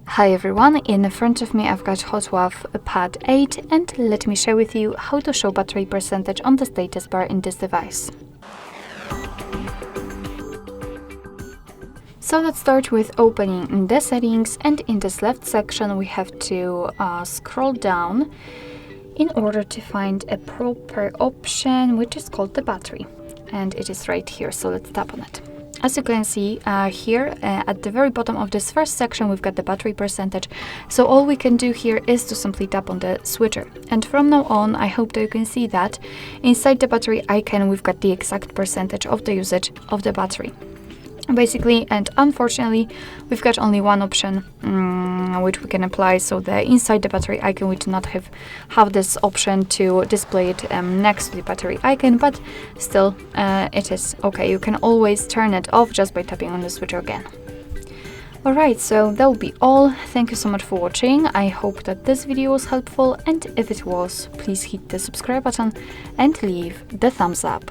Hi everyone, in front of me I've got HOTWAV Pad 8 and let me share with you how to show battery percentage on the status bar in this device. So let's start with opening the settings, and in this left section we have to scroll down in order to find a proper option which is called the battery, and it is right here, so let's tap on it. As you can see here at the very bottom of this first section we've got the battery percentage, so all we can do here is to simply tap on the switcher, and from now on I hope that you can see that inside the battery icon we've got the exact percentage of the usage of the battery. Basically, and unfortunately, we've got only one option which we can apply, so the inside the battery icon we do not have this option to display it next to the battery icon, but still it is okay. You can always turn it off just by tapping on the switcher again. Alright, so that will be all. Thank you so much for watching. I hope that this video was helpful, and if it was, please hit the subscribe button and leave the thumbs up.